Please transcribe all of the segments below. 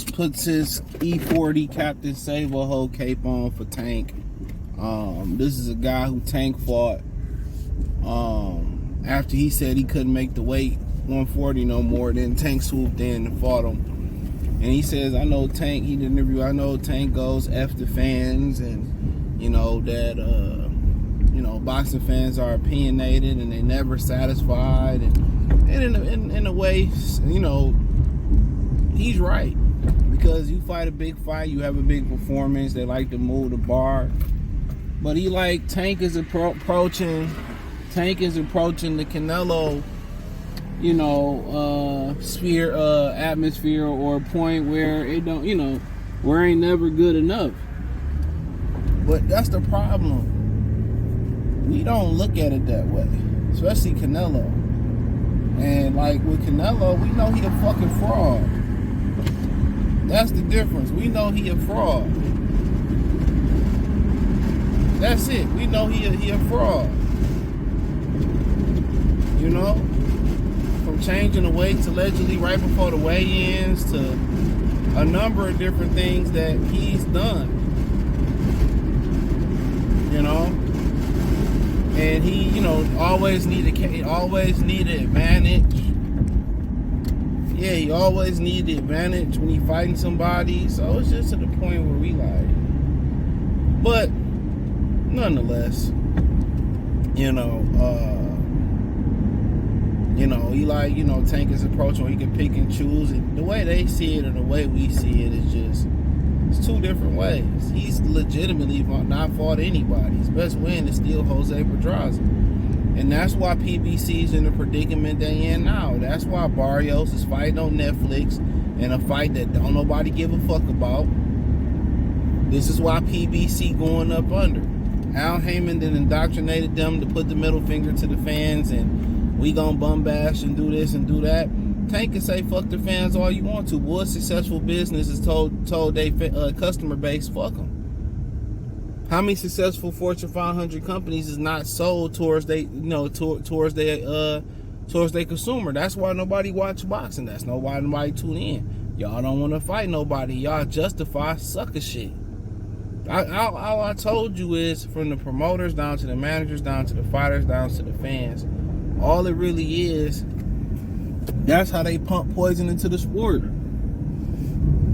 Barrios puts his E40 Captain Save-A-Ho cape on for Tank. This is a guy who Tank fought after he said he couldn't make the weight 140 no more. Then Tank swooped in and fought him. And he says, I know Tank, he did an interview, I know Tank goes F the fans, and, you know, that, you know, boxing fans are opinionated and they never satisfied. And in a way, you know, he's right. Because you fight a big fight, you have a big performance, they like to move the bar. But he like, Tank is approaching the Canelo, you know, atmosphere, or a point where it don't, you know, where ain't never good enough. But that's the problem. We don't look at it that way, especially Canelo. And like with Canelo, we know he a fucking fraud. That's the difference. We know he a fraud. That's it. We know he a fraud. You know? From changing the weights allegedly right before the weigh-ins to a number of different things that he's done. You know? And he, you know, always needed advantage. Yeah, he always needed advantage when he fighting somebody. So it's just to the point where we like. But nonetheless, you know, he like, you know, Tank is approaching where he can pick and choose. And the way they see it and the way we see it is just, it's two different ways. He's legitimately not fought anybody. His best win is still Jose Pedraza. And that's why PBC's in the predicament they in now. That's why Barrios is fighting on Netflix in a fight that don't nobody give a fuck about. This is why PBC going up under. Al Heyman then indoctrinated them to put the middle finger to the fans and we gonna bum bash and do this and do that. Tank can say fuck the fans all you want to. Boy, successful business is told they customer base fuck them. How many successful Fortune 500 companies is not sold towards they, you know, towards their consumer? That's why nobody watch boxing. That's why nobody tune in. Y'all don't want to fight nobody. Y'all justify sucker shit. All I told you is, from the promoters down to the managers, down to the fighters, down to the fans, all it really is, that's how they pump poison into the sport.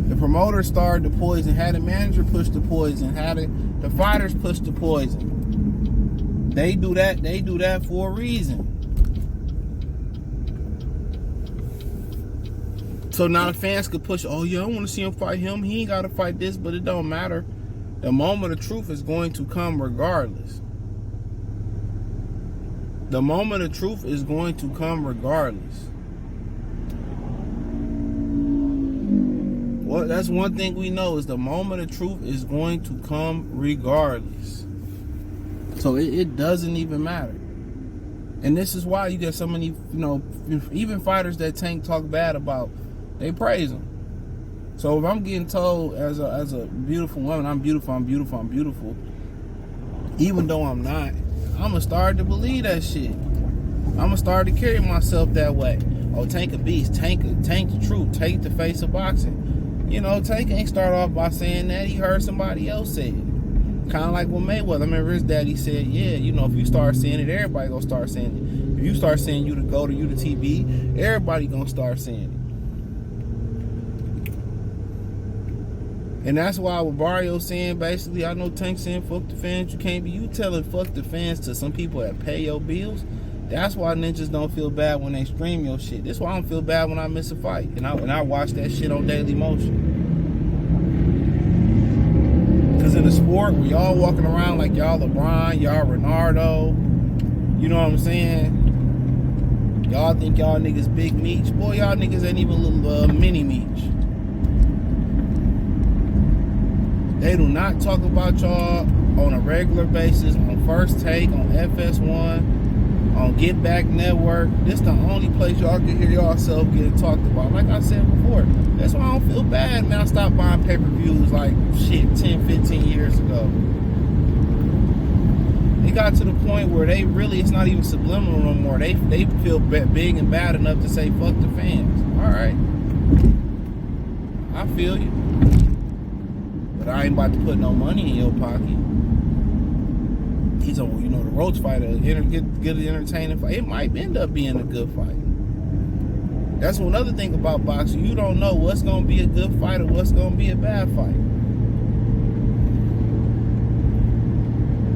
The promoter started the poison, had the manager push the poison, had the fighters push the poison. They do that for a reason. So now the fans could push, oh yeah, I want to see him fight him. He ain't got to fight this, but it don't matter. The moment of truth is going to come regardless. The moment of truth is going to come regardless. Well, that's one thing we know, is the moment of truth is going to come regardless. So it doesn't even matter. And this is why you get so many, you know, even fighters that Tank talk bad about, they praise him. So if I'm getting told as a beautiful woman, I'm beautiful, even though I'm not, I'm going to start to believe that shit. I'm going to start to carry myself that way. Oh, Tank a beast, Tank the truth, Tank the face of boxing. You know, Tank ain't start off by saying that. He heard somebody else say it. Kind of like what Mayweather. I remember his daddy said, yeah, you know, if you start saying it, everybody gonna start saying it. If you start saying you the GOAT or you the TB, everybody gonna start saying it. And that's why with Barrios saying, basically, I know Tank saying, fuck the fans, you can't be, you telling fuck the fans to some people that pay your bills. That's why ninjas don't feel bad when they stream your shit. That's why I don't feel bad when I miss a fight. And I watch that shit on Daily Motion. Because in the sport, we all walking around like y'all LeBron, y'all Ronaldo. You know what I'm saying? Y'all think y'all niggas big meech. Boy, y'all niggas ain't even little mini meech. They do not talk about y'all on a regular basis, on First Take, on FS1, on Get Back Network. This the only place y'all can hear yourself getting talked about. Like I said before, that's why I don't feel bad, man. I stopped buying pay-per-views like shit 10, 15 years ago. It got to the point where they really, it's not even subliminal no more. They feel big and bad enough to say fuck the fans. All right. I feel you. But I ain't about to put no money in your pocket. He's a, you know, the Roach fight, good entertaining fight. It might end up being a good fight. That's another thing about boxing. You don't know what's going to be a good fight or what's going to be a bad fight.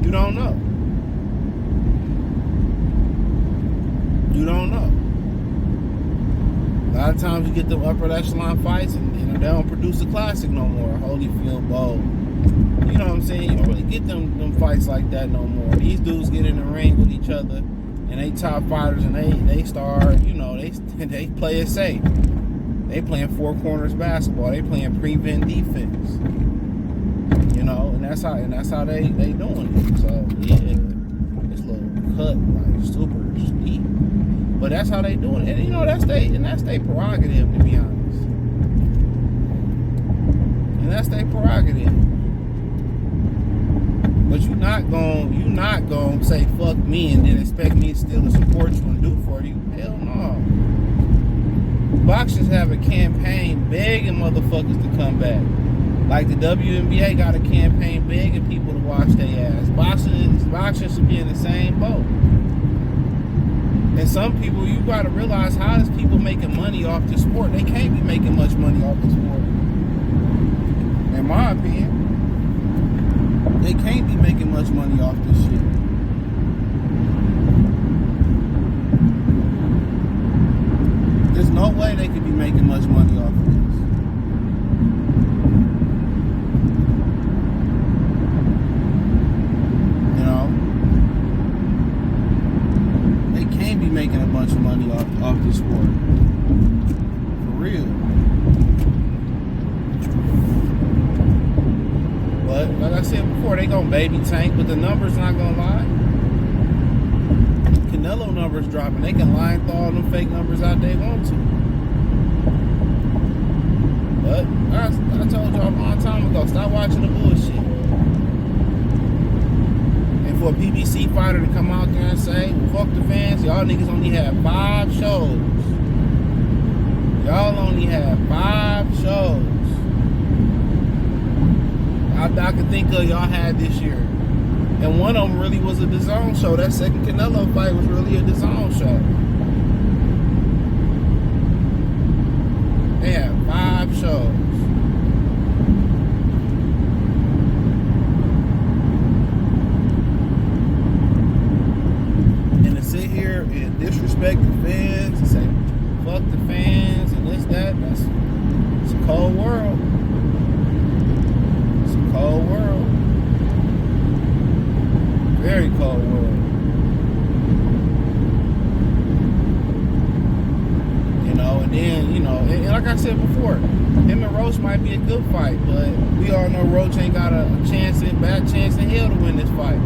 You don't know. You don't know. A lot of times you get the upper echelon fights and you know, they don't produce a classic no more. Holyfield, Bowl. You know what I'm saying? You don't really get them fights like that no more. These dudes get in the ring with each other and they top fighters and they start, you know, they play it safe. They playing four corners basketball. They playing prevent defense. You know, and that's how they doing it. So yeah, this little cut like super steep. But that's how they doing it. And you know, that's their prerogative, to be honest. And that's their prerogative. But you're not gonna say fuck me and then expect me to still to support you and do for you. Hell no. Boxers have a campaign begging motherfuckers to come back. Like the WNBA got a campaign begging people to watch their ass. Boxers should be in the same boat. And some people, you gotta realize, how is people making money off the sport? They can't be making much money off the sport. In my opinion. They can't be making much money off this shit. There's no way they could be making much money off of this. You know? They can't be making a bunch of money off this sport. For real. But like I said before, they gonna baby tank, but the numbers not gonna lie. Canelo numbers dropping. They can lie and throw all them fake numbers out they want to. But I told y'all a long time ago, stop watching the bullshit. And for a PBC fighter to come out there and say, well, fuck the fans, y'all niggas only have 5 shows. Y'all only have 5 shows. I can think of y'all had this year. And one of them really was a DAZN show. That second Canelo fight was really a DAZN show. They had 5 shows. And to sit here and disrespect the fans and say, fuck the fans and this, that, it's a cold world. Cold world. Very cold world. You know, and then, you know, and like I said before, him and Roach might be a good fight, but we all know Roach ain't got a bad chance in hell to win this fight.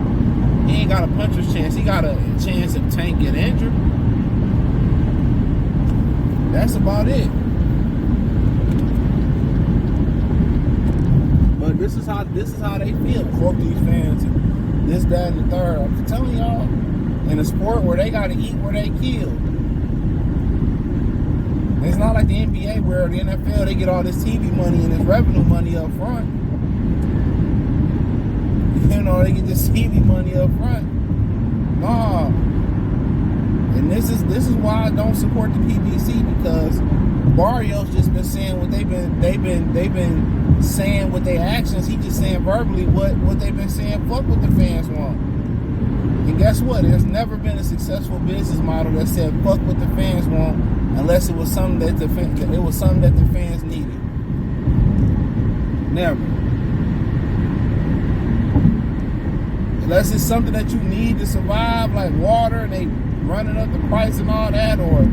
He ain't got a puncher's chance. He got a chance if Tank get injured. That's about it. But this is how they feel. Fuck these fans and this, that, and the third. I'm telling y'all, in a sport where they gotta eat where they kill. It's not like the NBA where the NFL, they get all this TV money and this revenue money up front. You know, they get this TV money up front. Nah. And this is why I don't support the PBC, because Barrios just been saying what they've been saying with their actions. He just saying verbally what they've been saying. Fuck what the fans want. And guess what? There's never been a successful business model that said fuck what the fans want, unless it was something that the fans needed. Never. Unless it's something that you need to survive, like water, and they running up the price and all that, or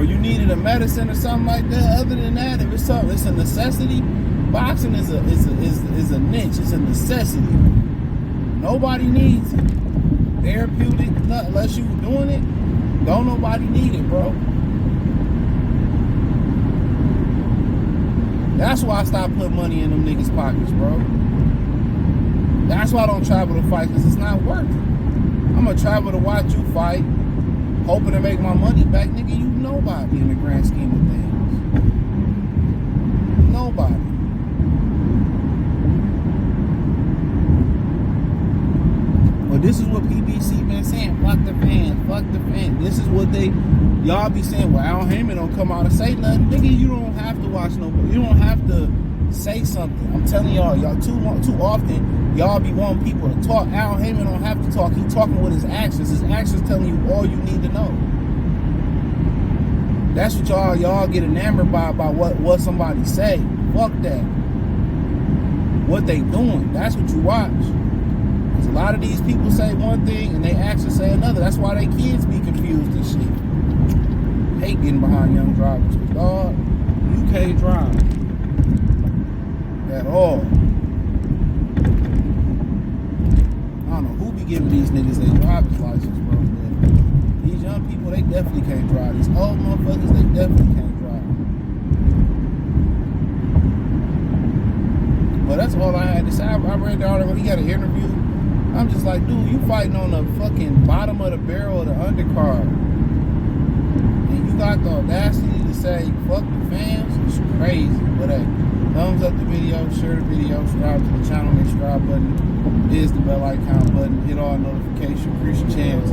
you needed a medicine or something like that. Other than that, if it's something, it's a necessity. Boxing is a niche. It's a necessity. Nobody needs it. Therapeutic, unless you doing it, don't nobody need it, bro. That's why I stopped putting money in them niggas' pockets, bro. That's why I don't travel to fight, because it's not worth it. I'm gonna travel to watch you fight, hoping to make my money back. Nigga, you nobody in the grand scheme of things. nobody. But this is what PBC been saying. Fuck the fans. Fuck the fans. This is what y'all be saying. Well, Al Heyman don't come out and say nothing. Nigga, you don't have to watch nobody. You don't have to say something. I'm telling y'all too often, y'all be wanting people to talk. Al Heyman don't have to talk. He talking with his actions. His actions telling you all you need to know. That's what y'all get enamored by what somebody say. Fuck that. What they doing. That's what you watch. Because a lot of these people say one thing and they actually say another. That's why they kids be confused and shit. Hate getting behind young drivers. Because, dog, you can't drive. At all. I don't know who be giving these niggas their driver's license, bro. But these young people, they definitely can't drive. These old motherfuckers, they definitely can't drive. But that's all I had to say. I read the article. He got an interview. I'm just like, dude, you fighting on the fucking bottom of the barrel of the undercard. And you got the audacity to say, fuck the fans? It's crazy. But hey, thumbs up the video, share the video, subscribe to the channel, make subscribe button is the bell icon button, hit all notifications, increase your chance,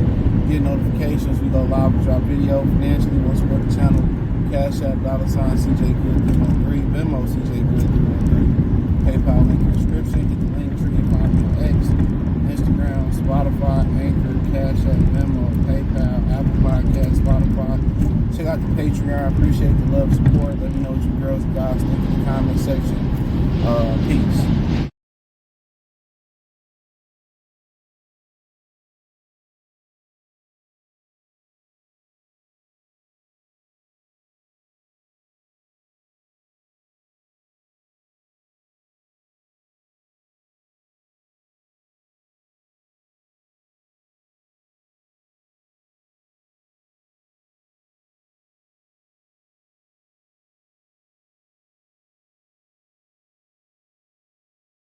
get notifications. We go live with our video financially, want to support the channel, Cash App, $ CJ Good 313, Venmo CJ Good 313, PayPal link in the description, hit the link tree and find me on X, Instagram, Spotify, Anchor, Cash App, Venmo, PayPal, Apple Podcast, Spotify. Check out the Patreon. I appreciate the love, support. Let me know what you girls and guys think in the comment section. Peace.